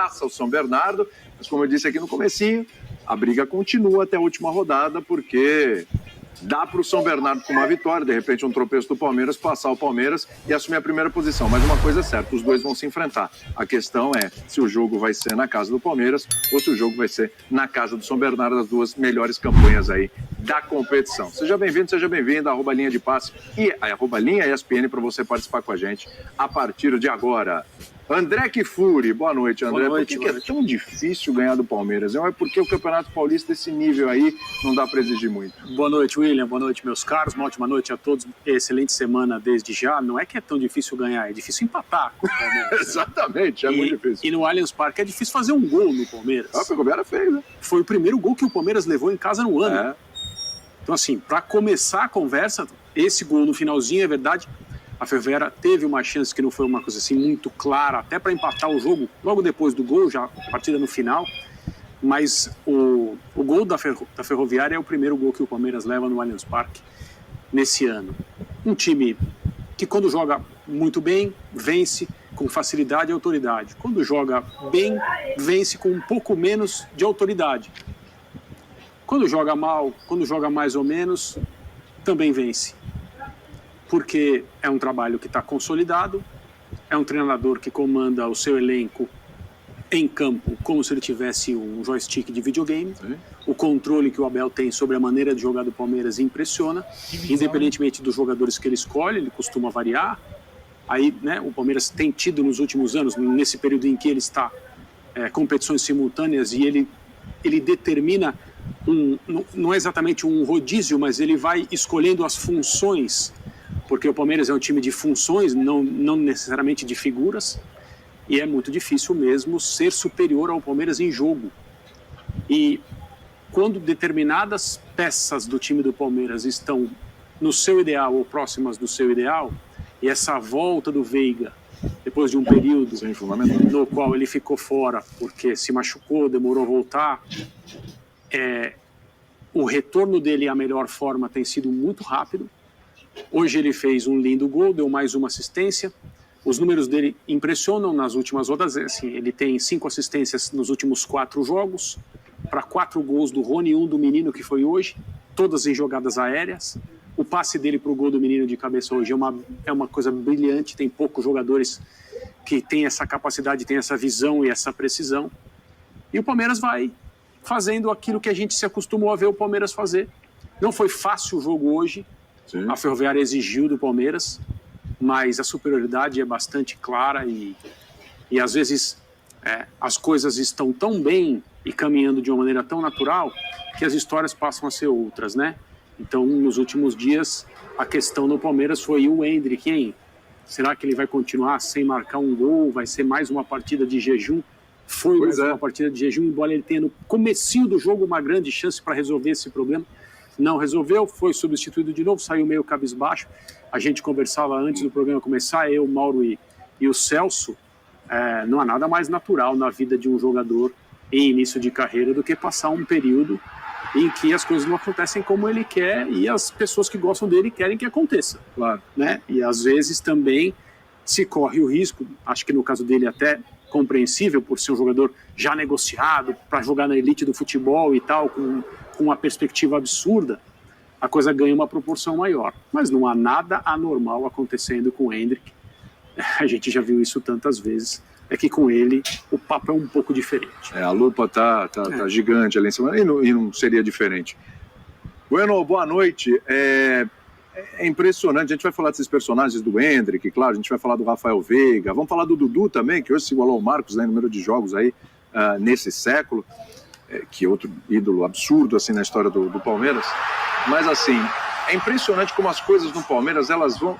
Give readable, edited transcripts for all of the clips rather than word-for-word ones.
ameaça o São Bernardo, mas como eu disse aqui no comecinho, a briga continua até a última rodada, porque dá para o São Bernardo com uma vitória, de repente um tropeço do Palmeiras, passar o Palmeiras e assumir a primeira posição. Mas uma coisa é certa, os dois vão se enfrentar. A questão é se o jogo vai ser na casa do Palmeiras ou se o jogo vai ser na casa do São Bernardo, as duas melhores campanhas aí da competição. Seja bem-vindo, seja bem-vinda, @linha de passe e @linha ESPN para você participar com a gente a partir de agora. André Kfouri, boa noite, André. Boa noite, por que é tão difícil ganhar do Palmeiras? É porque o Campeonato Paulista, desse nível aí, não dá para exigir muito. Boa noite, William. Boa noite, meus caros. Uma ótima noite a todos. Excelente semana desde já. Não é que é tão difícil ganhar, é difícil empatar com o Palmeiras. Exatamente, é muito difícil. E no Allianz Parque é difícil fazer um gol no Palmeiras. O Ferroviária fez, né? Foi o primeiro gol que o Palmeiras levou em casa no ano. É. Então, assim, para começar a conversa, esse gol no finalzinho, é verdade, a Ferroviária teve uma chance que não foi uma coisa assim muito clara, até para empatar o jogo logo depois do gol, já a partida no final. Mas o gol da Ferroviária é o primeiro gol que o Palmeiras leva no Allianz Parque nesse ano. Um time que, quando joga muito bem, vence com facilidade e autoridade. Quando joga bem, vence com um pouco menos de autoridade. Quando joga mal, quando joga mais ou menos, também vence. Porque é um trabalho que está consolidado, é um treinador que comanda o seu elenco em campo como se ele tivesse um joystick de videogame. Sim. O controle que o Abel tem sobre a maneira de jogar do Palmeiras impressiona, independentemente dos jogadores que ele escolhe, ele costuma variar. Aí, né, o Palmeiras tem tido nos últimos anos, nesse período em que ele está competições simultâneas, e ele determina não é exatamente um rodízio, mas ele vai escolhendo as funções, porque o Palmeiras é um time de funções, não necessariamente de figuras, e é muito difícil mesmo ser superior ao Palmeiras em jogo. E quando determinadas peças do time do Palmeiras estão no seu ideal ou próximas do seu ideal, e essa volta do Veiga, depois de um período no qual ele ficou fora porque se machucou, demorou a voltar, o retorno dele à melhor forma tem sido muito rápido. Hoje ele fez um lindo gol, deu mais uma assistência. Os números dele impressionam nas últimas rodadas. Assim, ele tem 5 assistências nos últimos 4 jogos, para 4 gols do Rony e 1 do Menino, que foi hoje, todas em jogadas aéreas. O passe dele para o gol do Menino de cabeça hoje é uma coisa brilhante. Tem poucos jogadores que têm essa capacidade, têm essa visão e essa precisão. E o Palmeiras vai fazendo aquilo que a gente se acostumou a ver o Palmeiras fazer. Não foi fácil o jogo hoje. Sim. A Ferroviária exigiu do Palmeiras, mas a superioridade é bastante clara e às vezes as coisas estão tão bem e caminhando de uma maneira tão natural que as histórias passam a ser outras, né? Então, nos últimos dias, a questão no Palmeiras foi o Endrick, hein? Será que ele vai continuar sem marcar um gol? Vai ser mais uma partida de jejum? Foi mais uma partida de jejum, embora ele tenha no comecinho do jogo uma grande chance para resolver esse problema. Não resolveu, foi substituído de novo, saiu meio cabisbaixo. A gente conversava antes do programa começar, eu, o Mauro e o Celso. Não há nada mais natural na vida de um jogador em início de carreira do que passar um período em que as coisas não acontecem como ele quer e as pessoas que gostam dele querem que aconteça. Claro. Né? E às vezes também se corre o risco, acho que no caso dele até compreensível, por ser um jogador já negociado para jogar na elite do futebol e tal, com uma perspectiva absurda, a coisa ganha uma proporção maior. Mas não há nada anormal acontecendo com o Endrick. A gente já viu isso tantas vezes. É que com ele o papo é um pouco diferente. A lupa tá gigante ali em cima, e não seria diferente. Bueno, boa noite. É impressionante, a gente vai falar desses personagens do Endrick, claro, a gente vai falar do Rafael Veiga, vamos falar do Dudu também, que hoje se igualou ao Marcos, né, em número de jogos aí nesse século, que é outro ídolo absurdo assim na história do Palmeiras. Mas assim, é impressionante como as coisas no Palmeiras, elas vão...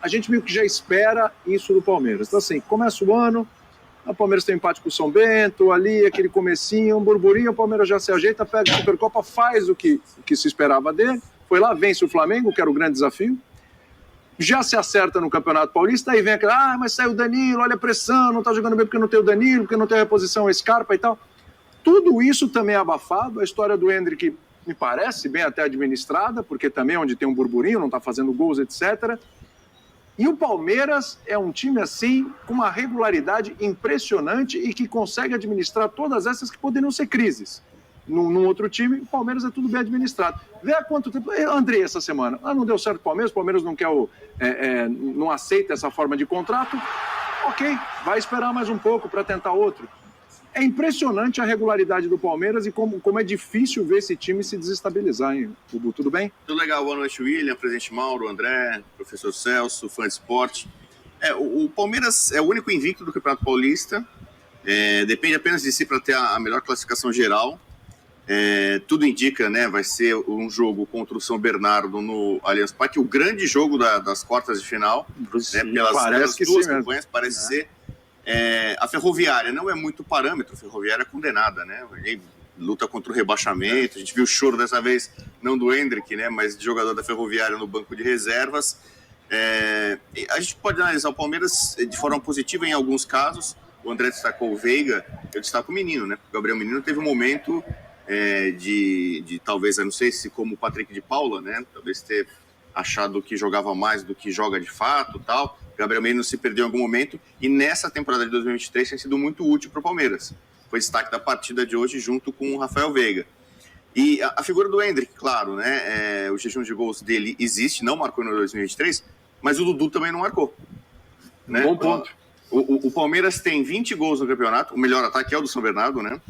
A gente meio que já espera isso do Palmeiras. Então assim, começa o ano, o Palmeiras tem empate com o São Bento, ali aquele comecinho, um burburinho, o Palmeiras já se ajeita, pega a Supercopa, faz o que se esperava dele, foi lá, vence o Flamengo, que era o grande desafio, já se acerta no Campeonato Paulista, aí vem aquela, mas saiu o Danilo, olha a pressão, não tá jogando bem porque não tem o Danilo, porque não tem a reposição, a Scarpa e tal. Tudo isso também é abafado, a história do Endrick me parece bem até administrada, porque também é onde tem um burburinho, não tá fazendo gols, etc. E o Palmeiras é um time, assim, com uma regularidade impressionante e que consegue administrar todas essas que poderiam ser crises. Num outro time, o Palmeiras é tudo bem administrado. Vê há quanto tempo... Andrei, essa semana. Não deu certo o Palmeiras não quer não aceita essa forma de contrato. Ok, vai esperar mais um pouco para tentar outro. É impressionante a regularidade do Palmeiras e como é difícil ver esse time se desestabilizar, hein, Bubu? Tudo bem? Tudo legal. Boa noite, William, presidente Mauro, André, professor Celso, fã de esporte. O Palmeiras é o único invicto do Campeonato Paulista. Depende apenas de si para ter a melhor classificação geral. Tudo indica, né, vai ser um jogo contra o São Bernardo no Allianz Parque, o grande jogo das quartas de final, né, pelas duas campanhas, parece ser. A Ferroviária não é muito parâmetro, a Ferroviária é condenada, né, luta contra o rebaixamento, a gente viu o choro dessa vez, não do Hendrick, né, mas de jogador da Ferroviária no banco de reservas. A gente pode analisar o Palmeiras de forma positiva em alguns casos. O André destacou o Veiga, eu destaco o Menino, né, o Gabriel Menino teve um momento de talvez, eu não sei se como o Patrick de Paula, né, talvez ter achado que jogava mais do que joga de fato, tal. Gabriel Menino se perdeu em algum momento e nessa temporada de 2023 tem sido muito útil para o Palmeiras. Foi destaque da partida de hoje junto com o Rafael Veiga. E a figura do Hendrick, claro, né, o jejum de gols dele existe, não marcou no 2023, mas o Dudu também não marcou. Né? Bom ponto. O Palmeiras tem 20 gols no campeonato, o melhor ataque é o do São Bernardo, né?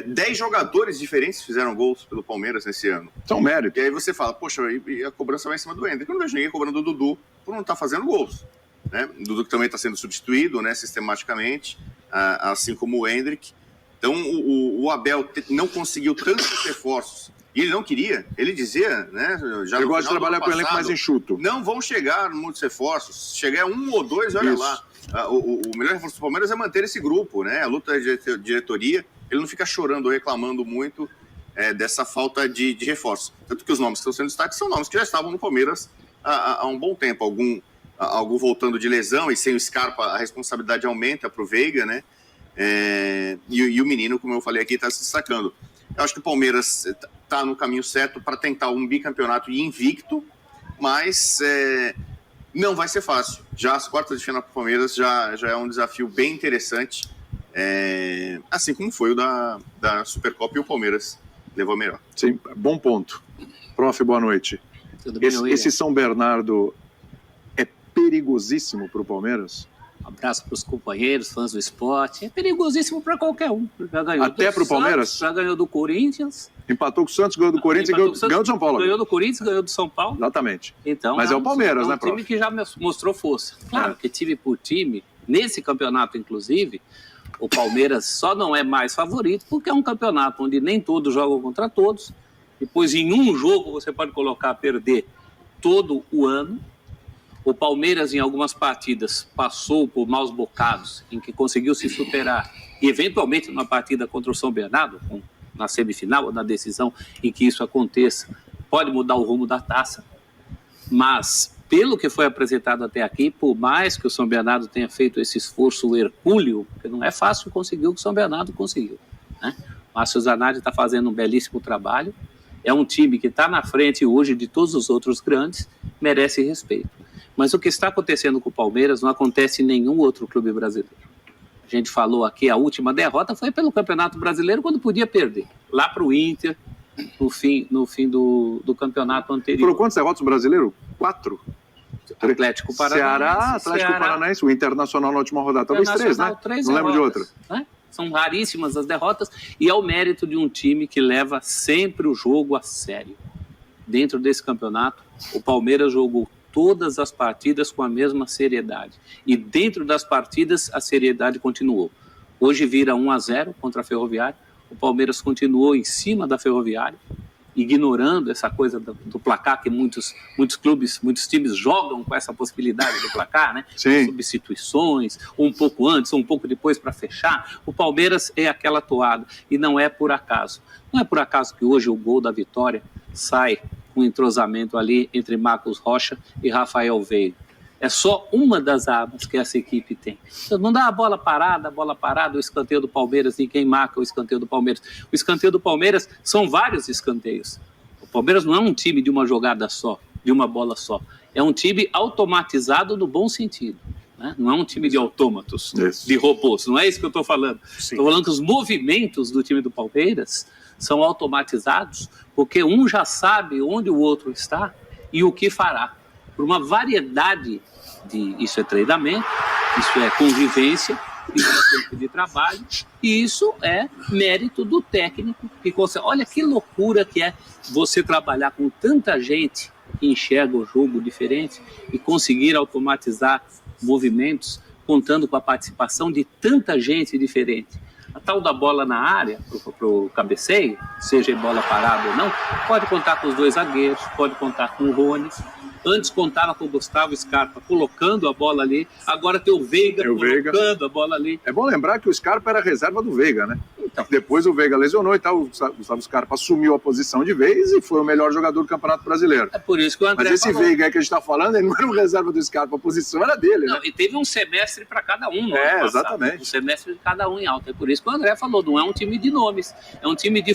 10 jogadores diferentes fizeram gols pelo Palmeiras nesse ano. São mérito. E aí você fala, poxa, e a cobrança vai em cima do Hendrick. Eu não vejo ninguém cobrando o Dudu por não estar fazendo gols. Né? O Dudu que também está sendo substituído, né, sistematicamente, assim como o Hendrick. Então o Abel não conseguiu tantos reforços. E ele não queria, ele dizia, né? Ele gosta de trabalhar com o elenco mais enxuto. Não vão chegar muitos reforços. Chegar 1 ou 2, olha isso. Lá. O melhor reforço do Palmeiras é manter esse grupo, né? A luta da diretoria. Ele não fica chorando ou reclamando muito dessa falta de reforço. Tanto que os nomes que estão sendo destaques são nomes que já estavam no Palmeiras há um bom tempo. Algum voltando de lesão e sem o Scarpa, a responsabilidade aumenta para o Veiga, né? E o Menino, como eu falei aqui, está se destacando. Eu acho que o Palmeiras está no caminho certo para tentar um bicampeonato e invicto, mas não vai ser fácil. Já as quartas de final para o Palmeiras já é um desafio bem interessante. Assim como foi o da Supercopa e o Palmeiras levou a melhor. Sim, bom ponto. Prof, boa noite. Tudo bem, esse São Bernardo é perigosíssimo para o Palmeiras? Um abraço para os companheiros, fãs do esporte. É perigosíssimo para qualquer um. Já ganhou até para o Palmeiras? Já ganhou do Corinthians. Empatou com o Santos, ganhou do Corinthians e ganhou do São Paulo. Ganhou do Corinthians, ganhou do São Paulo. Exatamente. Então, mas é o Palmeiras, né, prof? É um time que já mostrou força. Claro que time por time, nesse campeonato, inclusive, o Palmeiras só não é mais favorito porque é um campeonato onde nem todos jogam contra todos. Depois, em um jogo, você pode colocar a perder todo o ano. O Palmeiras, em algumas partidas, passou por maus bocados, em que conseguiu se superar. E, eventualmente, numa partida contra o São Bernardo, na semifinal ou na decisão em que isso aconteça, pode mudar o rumo da taça. Mas, pelo que foi apresentado até aqui, por mais que o São Bernardo tenha feito esse esforço hercúleo, porque não é fácil conseguir o que o São Bernardo conseguiu, né? O Márcio Zanardi está fazendo um belíssimo trabalho. É um time que está na frente hoje de todos os outros grandes, merece respeito. Mas o que está acontecendo com o Palmeiras não acontece em nenhum outro clube brasileiro. A gente falou aqui, a última derrota foi pelo Campeonato Brasileiro, quando podia perder. Lá para o Inter, no fim do campeonato anterior. Foram quantos derrotas brasileiros? 4? Atlético Paranaense. Atlético Paranaense, o Internacional na última rodada. Talvez 3, né? 3 não lembro de outra. Né? São raríssimas as derrotas e é o mérito de um time que leva sempre o jogo a sério. Dentro desse campeonato, o Palmeiras jogou todas as partidas com a mesma seriedade. E dentro das partidas, a seriedade continuou. Hoje vira 1-0 contra a Ferroviária. O Palmeiras continuou em cima da Ferroviária, ignorando essa coisa do placar que muitos clubes, muitos times jogam com essa possibilidade do placar, né? Sim. Substituições, um pouco antes, um pouco depois para fechar. O Palmeiras é aquela toada e não é por acaso. Não é por acaso que hoje o gol da vitória sai com um entrosamento ali entre Marcos Rocha e Rafael Veiga. É só uma das armas que essa equipe tem. Então, não dá a bola parada, o escanteio do Palmeiras, e quem marca o escanteio do Palmeiras. O escanteio do Palmeiras são vários escanteios. O Palmeiras não é um time de uma jogada só, de uma bola só. é um time automatizado no bom sentido. Né? Não é um time de autômatos, de robôs. Não é isso que eu estou falando. Estou falando que os movimentos do time do Palmeiras são automatizados, porque um já sabe onde o outro está e o que fará. Por uma variedade isso é treinamento, isso é convivência, isso é tempo de trabalho, e isso é mérito do técnico que consegue. Olha que loucura que é você trabalhar com tanta gente que enxerga o jogo diferente e conseguir automatizar movimentos contando com a participação de tanta gente diferente. A tal da bola na área, para o cabeceio, seja em bola parada ou não, pode contar com os 2 zagueiros, pode contar com o Rony. Antes contava com o Gustavo Scarpa colocando a bola ali, agora tem o Veiga colocando a bola ali. É bom lembrar que o Scarpa era reserva do Veiga, né? Então. Depois o Veiga lesionou e tal, o Gustavo Scarpa assumiu a posição de vez e foi o melhor jogador do Campeonato Brasileiro. É por isso que o André Mas esse falou. Veiga aí que a gente está falando, ele não era o reserva do Scarpa, a posição era dele, né? Não, e teve um semestre para cada um. No ano passado, exatamente. Um semestre de cada um em alta. É por isso que o André falou, não é um time de nomes, é um time de